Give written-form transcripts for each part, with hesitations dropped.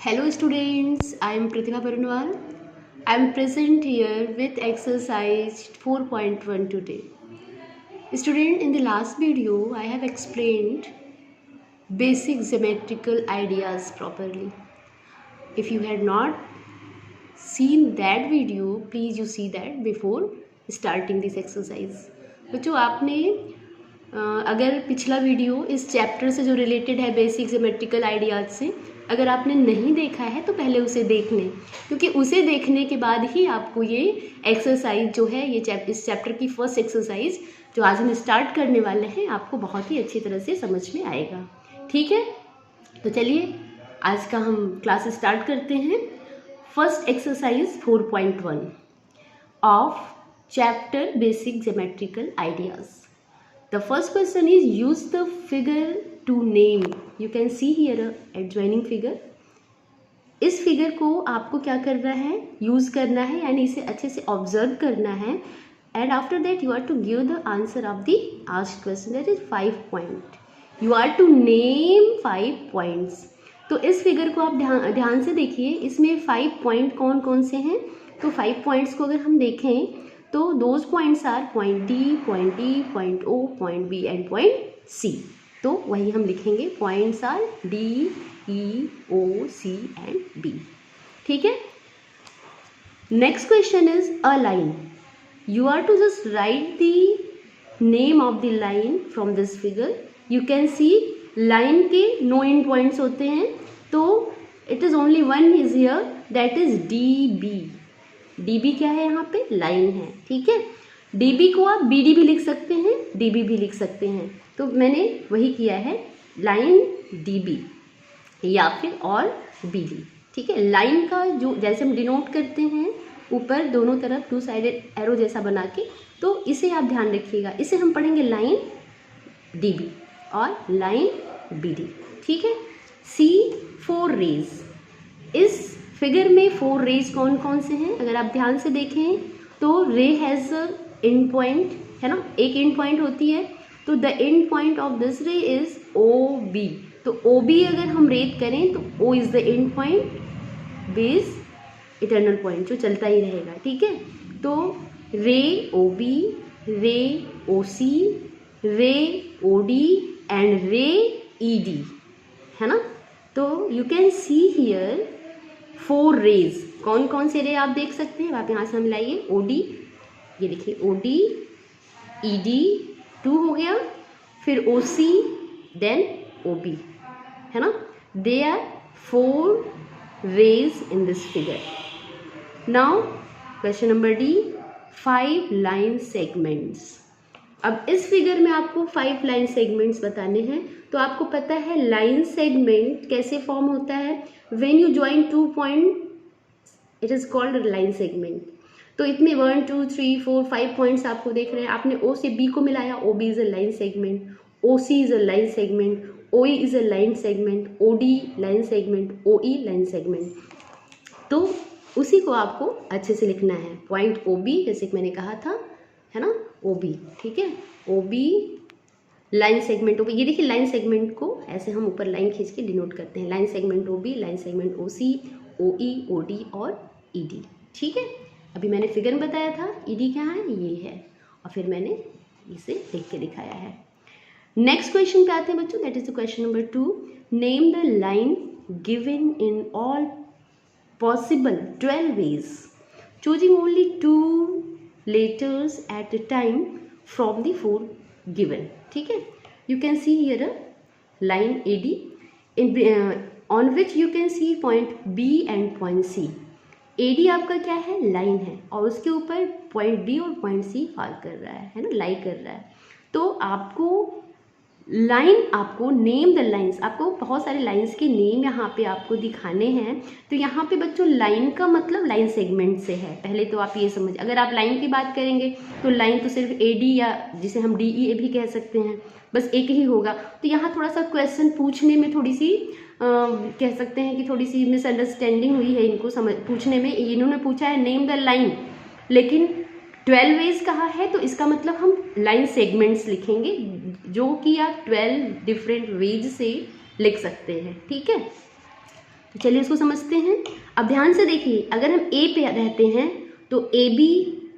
Hello students, I am Pratibha Barunwal. I am present here with exercise 4.1 today. Student, in the last video I have explained basic geometrical ideas properly. If you had not seen that video, please you see that before starting this exercise. बच्चों आपने अगर पिछला video इस chapter से जो related है basic geometrical ideas से अगर आपने नहीं देखा है तो पहले उसे देख लें, क्योंकि उसे देखने के बाद ही आपको ये एक्सरसाइज जो है ये इस चैप्टर की फर्स्ट एक्सरसाइज जो आज हम स्टार्ट करने वाले हैं आपको बहुत ही अच्छी तरह से समझ में आएगा। ठीक है, तो चलिए आज का हम क्लास स्टार्ट करते हैं। First exercise 4.1 of chapter basic geometrical ideas. The first question is use the figure to name. You can see here a adjoining figure. इस फिगर को आपको क्या करना है, यूज़ करना है, यानी इसे अच्छे से ऑब्जर्व करना है and after that you are to give the answer of the asked question, that is 5 point. You are to name 5 points. तो इस फिगर को आप ध्यान से देखिए, इसमें 5 पॉइंट कौन कौन से हैं। तो 5 पॉइंट्स को अगर हम देखें तो those points are point D, point E, point O, point B and point C. तो वही हम लिखेंगे, points are D, E, O, C and B. ठीक है। Next question is a line. You are to just write the name of the line from this figure. You can see line के no end points होते हैं, तो it is only one is here, that is D B. D B क्या है, यहाँ पे line है। ठीक है, डी बी को आप बी डी भी लिख सकते हैं, डी बी भी लिख सकते हैं। तो मैंने वही किया है, लाइन डी बी या फिर और बी डी। ठीक है, लाइन का जो जैसे हम डिनोट करते हैं ऊपर दोनों तरफ 2 साइडेड एरो जैसा बना के, तो इसे आप ध्यान रखिएगा। इसे हम पढ़ेंगे लाइन डी बी और लाइन बी डी। ठीक है। सी 4 रेज। इस फिगर में 4 रेज कौन कौन से हैं, अगर आप ध्यान से देखें तो रे हैज़ एंड पॉइंट, है ना, एक एंड पॉइंट होती है। तो the end point of this ray is O B. तो ओ बी अगर हम रेट करें तो O is the end point, B is eternal point जो चलता ही रहेगा। ठीक है, तो रे ओ बी, रे ओ सी, रे ओ डी एंड रे ई डी, है ना। तो you can see here 4 rays. कौन कौन से रे आप देख सकते हैं, आप यहाँ से मिलाइए। ओ डी, ये देखिए ओ डी, ई डी 2 हो गया, फिर ओ सी, देन ओ बी, है ना। They are 4 rays in this figure. Now question number D, 5 line segments. अब इस फिगर में आपको 5 लाइन सेगमेंट्स बताने हैं। तो आपको पता है लाइन सेगमेंट कैसे फॉर्म होता है, when you join 2 point it is called line segment. तो इसमें 1 2 3 4 5 पॉइंट्स आपको देख रहे हैं, आपने ओ से बी को मिलाया, O B is a line segment, O C is a line segment, O E is a line segment, O D line segment, O E line segment. तो उसी को आपको अच्छे से लिखना है, पॉइंट ओ बी जैसे कि मैंने कहा था, है ना, ओ बी। ठीक है, O B line segment O B. ये देखिए लाइन सेगमेंट को ऐसे हम ऊपर लाइन खींच के डिनोट करते हैं, line segment O B, line segment O C, O E, O D और ई डी। ठीक है, अभी मैंने फिगर में बताया था ई डी क्या है, ये है, और फिर मैंने इसे लिख के दिखाया है। नेक्स्ट क्वेश्चन पे आते हैं बच्चों, that is the question number 2। Name the line given in all possible 12 ways, choosing only 2 letters at a time from the 4 given. ठीक है, you can see here a line AD on which you can see point B and point C. AD आपका क्या है, line है, और उसके ऊपर point B और पॉइंट C फॉल कर रहा है ना, लाई कर रहा है। तो आपको लाइन, आपको नेम द लाइन्स, आपको बहुत सारे लाइन्स के नेम यहाँ पे आपको दिखाने हैं। तो यहाँ पे बच्चों लाइन का मतलब लाइन सेगमेंट से है, पहले तो आप ये समझ। अगर आप लाइन की बात करेंगे तो लाइन तो सिर्फ ए डी या जिसे हम डी ई भी कह सकते हैं, बस एक ही होगा। तो यहाँ थोड़ा सा क्वेश्चन पूछने में थोड़ी सी कह सकते हैं कि थोड़ी सी मिसअंडरस्टैंडिंग हुई है इनको पूछने में। इन्होंने पूछा है नेम द लाइन, लेकिन 12 वेज कहा है, तो इसका मतलब हम लाइन सेगमेंट्स लिखेंगे, जो कि आप 12 डिफरेंट वेज से लिख सकते हैं। ठीक है, तो चलिए इसको समझते हैं। अब ध्यान से देखिए, अगर हम ए पे रहते हैं तो A B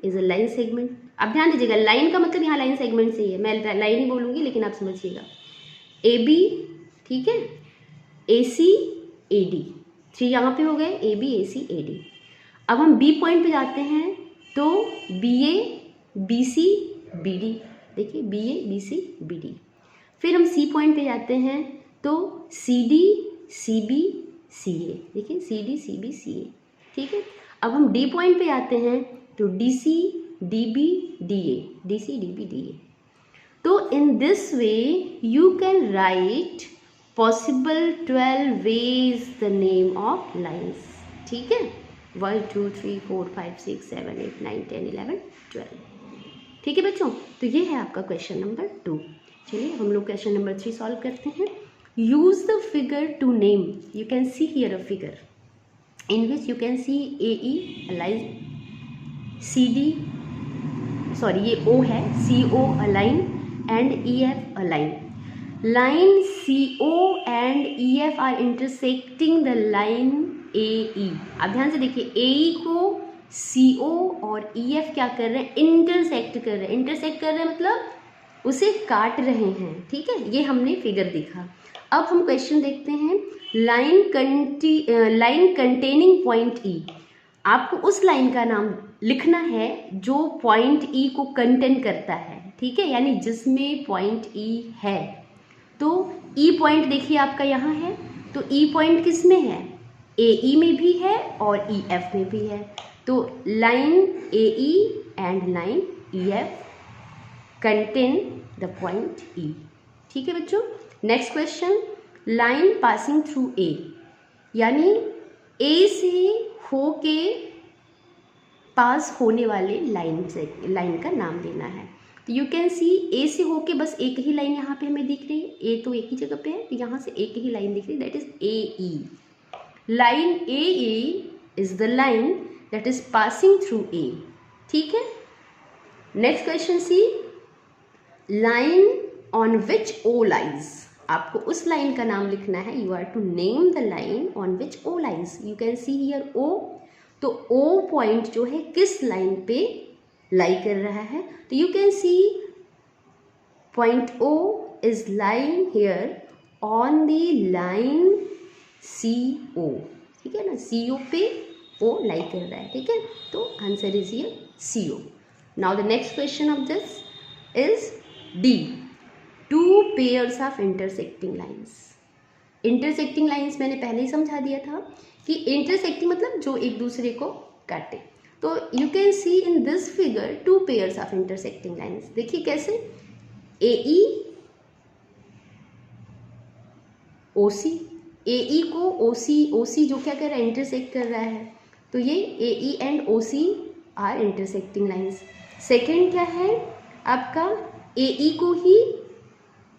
is a line segment. अब ध्यान दीजिएगा, लाइन का मतलब यहाँ लाइन सेगमेंट से ही है, मैं लाइन ही बोलूँगी लेकिन आप समझिएगा। ए बी, ठीक है, ए सी ए डी, 3 यहाँ पे हो गए, A B A C A D. अब हम बी पॉइंट पे जाते हैं तो B A B C B D, देखिए B A B C B D. फिर हम सी पॉइंट पे जाते हैं तो C D C B C ए, देखिए C D C B C ए, ठीक है। अब हम डी पॉइंट पे आते हैं तो D C D B D A, D C D B D A. तो in this way you can write possible 12 ways the name of lines, ठीक है। 1 2 3 4 5 6 7 8 9 10 11 12, ठीक है बच्चों। तो ये है आपका क्वेश्चन नंबर 2। चलिए हम लोग क्वेश्चन नंबर 3 सॉल्व करते हैं। Use the figure to name, you can see here a figure in which you can see A E line, C D, sorry ये ओ है, C O a line and E F a line. Line CO and EF are intersecting the line AE। अब ध्यान से देखिए, AE को CO और EF क्या कर रहे हैं, इंटरसेक्ट कर रहे हैं। इंटरसेक्ट कर रहे हैं मतलब उसे काट रहे हैं, ठीक है। ये हमने फिगर देखा। अब हम क्वेश्चन देखते हैं। लाइन कंटेनिंग पॉइंट E, आपको उस लाइन का नाम लिखना है जो पॉइंट E को कंटेन करता है, ठीक है, यानी जिसमें पॉइंट E है। तो E पॉइंट देखिए आपका यहाँ है, तो E पॉइंट किस में है, AE में भी है और EF में भी है। तो line AE and line EF contain the point E, ठीक है बच्चों। Next question, line passing through A, यानी A से हो के पास होने वाले लाइन का नाम देना है। तो यू कैन सी ए से होके बस एक ही लाइन यहाँ पे हमें दिख रही है, ए तो एक ही जगह पे है, तो यहाँ से एक ही लाइन दिख रही है, that is A E. Line A E is the line that is passing through A, ठीक है। Next question C, line on which O lies, आपको उस लाइन का नाम लिखना है। You are to name the line on which O lies. You can see here O, तो O point जो है किस लाइन पे लाई कर रहा है, तो you can see point O is line here on the line CO, ठीक है ना, CO पे O लाई कर रहा है, ठीक है। तो answer is here CO। Now the next question of this is D, 2 pairs of intersecting lines. Intersecting lines मैंने पहले ही समझा दिया था कि इंटरसेक्टिंग मतलब जो एक दूसरे को काटे। तो you can C in this figure 2 pairs of intersecting lines. देखिए कैसे, AE OC, AE को OC जो क्या कर रहा है, इंटरसेक्ट कर रहा है, तो ये AE and OC are intersecting lines. Second क्या है आपका, AE को ही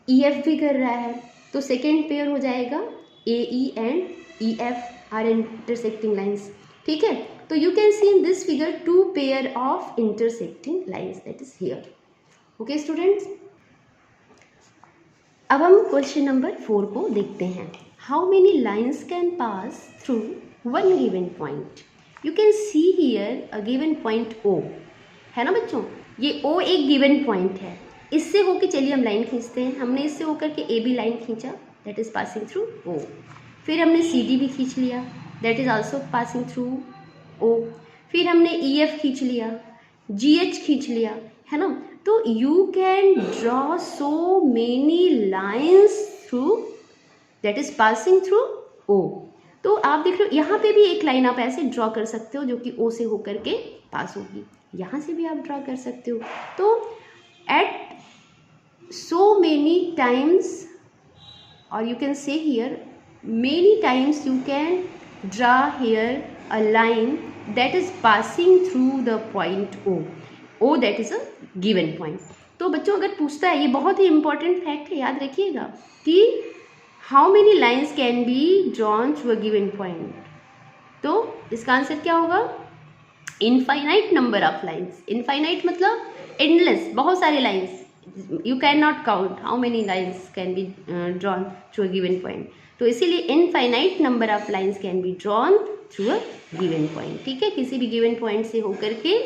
EF भी कर रहा है, तो सेकेंड पेयर हो जाएगा AE and EF are intersecting lines, ठीक है। तो you can see in this figure 2 pair of intersecting lines, that is here. Okay students, अब हम क्वेश्चन नंबर 4 को देखते हैं। How many lines can pass through one given point? You can see here a given point O, है ना बच्चों, ये O एक given point है। इससे होके चलिए हम लाइन खींचते हैं। हमने इससे होकर के AB लाइन खींचा, that is passing through O। फिर हमने CD भी खींच लिया, that is also passing through O। फिर हमने EF खींच लिया, GH खींच लिया, है ना। तो you can draw so many lines through that is passing through O। तो आप देख रहे हो यहाँ पे भी एक लाइन आप ऐसे ड्रॉ कर सकते हो जो कि O से होकर के पास होगी, यहाँ से भी आप ड्रॉ कर सकते हो। तो एट सो मेनी टाइम्स, और यू कैन से here many times you can draw here a line that is passing through the point O that is a given point। तो बच्चों अगर पूछता है, ये बहुत ही इंपॉर्टेंट फैक्ट है, याद रखिएगा कि how many lines can be drawn through a given point, तो इसका आंसर क्या होगा, infinite number of lines. Infinite मतलब एंडलेस, बहुत सारे lines, you cannot count how many lines can be drawn through a given point। तो इसीलिए infinite number of lines can be drawn through a given point. ठीक है, किसी भी given point से होकर के,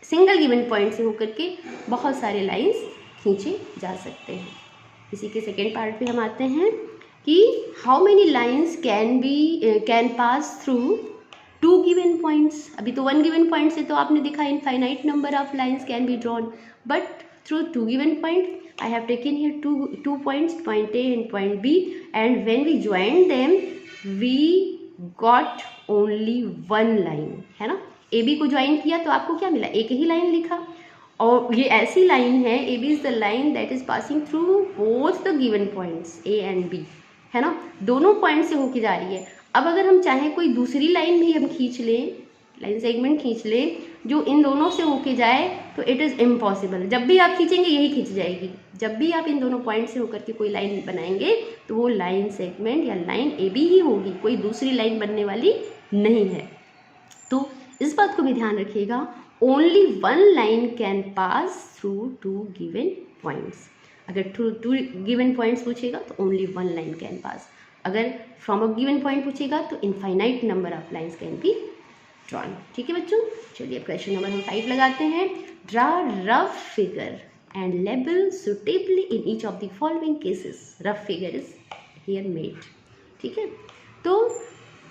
सिंगल गिवन पॉइंट से होकर के बहुत सारे लाइंस खींचे जा सकते हैं। इसी के सेकेंड पार्ट पे हम आते हैं कि how many lines can pass through two given points. अभी तो वन गिवन पॉइंट से तो आपने देखा infinite number of lines can be drawn, but through two given point I have taken here two points, point A and point B, and when we joined them we got only one line, है ना। A B को join किया तो आपको क्या मिला, एक ही line लिखा, और ये ऐसी लाइन है, A B is the line that is passing through both the given points A and B, है ना, दोनों पॉइंट से होके जा रही है। अब अगर हम चाहें कोई दूसरी लाइन भी हम खींच लें, लाइन सेगमेंट खींच लें जो इन दोनों से होके जाए, तो इट इज़ इम्पॉसिबल। जब भी आप खींचेंगे यही खींच जाएगी। जब भी आप इन दोनों पॉइंट से होकर के कोई लाइन बनाएंगे तो वो लाइन सेगमेंट या लाइन ए बी ही होगी, कोई दूसरी लाइन बनने वाली नहीं है। तो इस बात को भी ध्यान रखिएगा, only one line can pass through two given points. अगर थ्रू टू गिवन पॉइंट्स पूछेगा तो only one line can pass, अगर फ्रॉम अ गिवन पॉइंट पूछेगा तो infinite number of lines can be drawn. ठीक है बच्चों, चलिए अब क्वेश्चन नंबर हम 5 लगाते हैं। Draw rough figure and label suitably in each of the following cases. Rough figure is here made. ठीक है, तो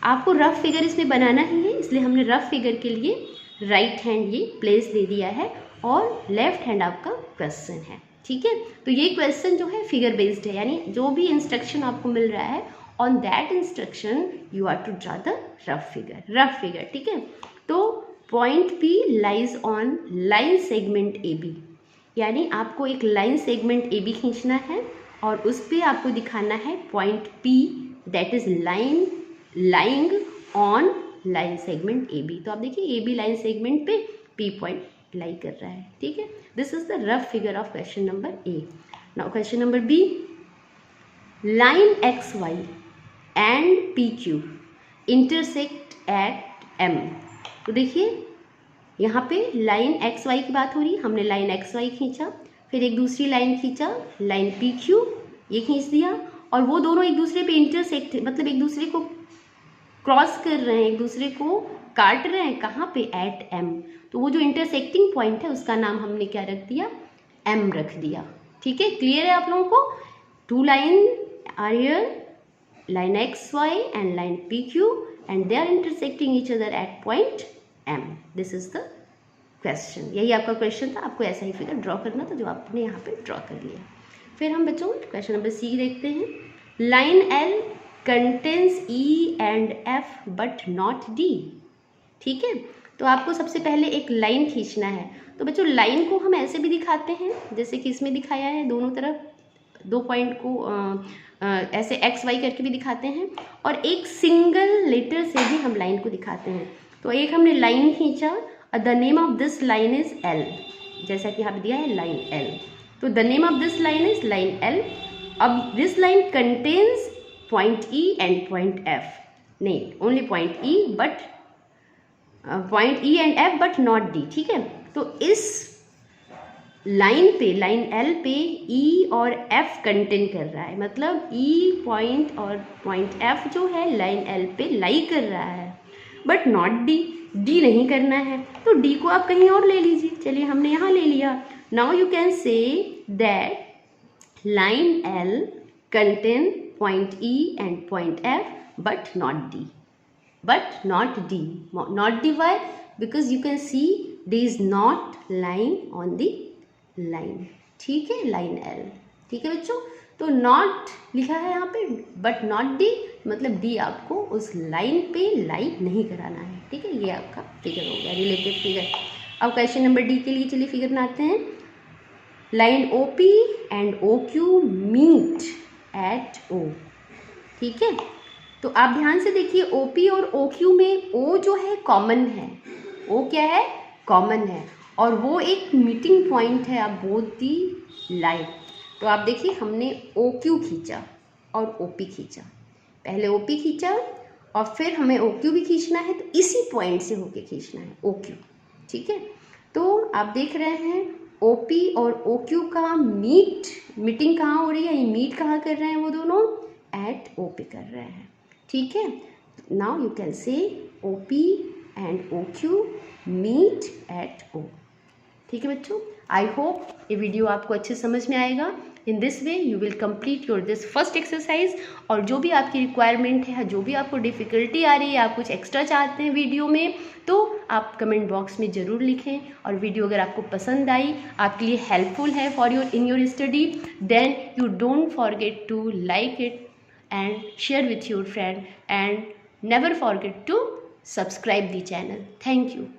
आपको रफ फिगर इसमें बनाना ही है, इसलिए हमने रफ फिगर के लिए राइट हैंड ये प्लेस दे दिया है और लेफ्ट हैंड आपका क्वेश्चन है। ठीक है, तो ये क्वेश्चन जो है फिगर बेस्ड है, यानी जो भी इंस्ट्रक्शन आपको मिल रहा है on that instruction you are to draw the rough figure। ठीक है, तो point P lies on line segment AB, यानी आपको एक लाइन सेगमेंट AB खींचना है और उस पर आपको दिखाना है point P that is lying on line segment AB। तो आप देखिए AB लाइन सेगमेंट पे P पॉइंट लाई कर रहा है। ठीक है, this is the rough figure of question number A। Now question number B, line XY and PQ intersect at M। तो देखिए यहाँ पे लाइन XY की बात हो रही है, हमने लाइन XY खींचा, फिर एक दूसरी लाइन खींचा लाइन PQ, ये खींच दिया, और वो दोनों एक दूसरे पे इंटरसेक्ट, मतलब एक दूसरे को क्रॉस कर रहे हैं, एक दूसरे को काट रहे हैं, कहाँ पे, एट M। तो वो जो इंटरसेक्टिंग पॉइंट है उसका नाम हमने क्या रख दिया, M रख दिया। ठीक है, क्लियर है आप लोगों को। Two line are here, line XY and line PQ, and they are intersecting each other at point M. This is the question। यही आपका क्वेश्चन था, आपको ऐसा ही फिगर ड्रॉ करना था जो आपने यहाँ पे ड्रॉ कर लिया। फिर हम बच्चों क्वेश्चन नंबर C देखते हैं। Line L contains E and F but not D। ठीक है, तो आपको सबसे पहले एक लाइन खींचना है। तो बच्चों लाइन को हम ऐसे भी दिखाते हैं जैसे कि इसमें दिखाया है, दोनों तरफ दो पॉइंट को ऐसे XY करके भी दिखाते हैं, और एक सिंगल लेटर से भी हम लाइन को दिखाते हैं। तो एक हमने लाइन खींचा, the name of this line is L, जैसा कि यहाँ पे दिया है लाइन L। तो the name of this line is line L। अब this line contains point E and point F, नहीं only point E but point E and F but not D। ठीक है, तो इस लाइन पे, लाइन L पे E और F contain कर रहा है, मतलब E पॉइंट और पॉइंट F जो है लाइन L पे लाई कर रहा है, बट नॉट D नहीं करना है। तो D को आप कहीं और ले लीजिए, चलिए हमने यहाँ ले लिया। Now you can say that line L contain point E and point F but not D, not D why? Because you can see D is not lying on the line. ठीक है, लाइन L। ठीक है बच्चों, तो not लिखा है यहाँ पे बट नॉट D, मतलब D आपको उस लाइन पे लाई नहीं कराना है। ठीक है, ये आपका फिगर हो गया, रिलेटेड फिगर। अब क्वेश्चन नंबर D के लिए चलिए फिगर बनाते हैं। Line OP and OQ meet at O। ठीक है, तो आप ध्यान से देखिए OP और OQ में O जो है कॉमन है, O क्या है, कॉमन है, और वो एक मीटिंग पॉइंट है आप बोथ दी लाइन। तो आप देखिए हमने OQ खींचा और OP खींचा, पहले OP खींचा और फिर हमें OQ भी खींचना है, तो इसी पॉइंट से होके खींचना है OQ। ठीक है, तो आप देख रहे हैं OP और OQ का मीटिंग कहाँ हो रही है, मीट कहाँ कर रहे हैं वो दोनों, एट ओ पे कर रहे हैं, ठीक है। Now you can say O P and O Q meet at O, ठीक है बच्चों। आई होप ये वीडियो आपको अच्छे समझ में आएगा। इन this way you will complete your this first exercise. और जो भी आपकी रिक्वायरमेंट है, जो भी आपको डिफ़िकल्टी आ रही है, आप कुछ एक्स्ट्रा चाहते हैं वीडियो में, तो आप कमेंट बॉक्स में ज़रूर लिखें। और वीडियो अगर आपको पसंद आई, आपके लिए हेल्पफुल है for your in your study, then you don't forget to like it and share with your friend, and never forget to subscribe the channel. Thank you.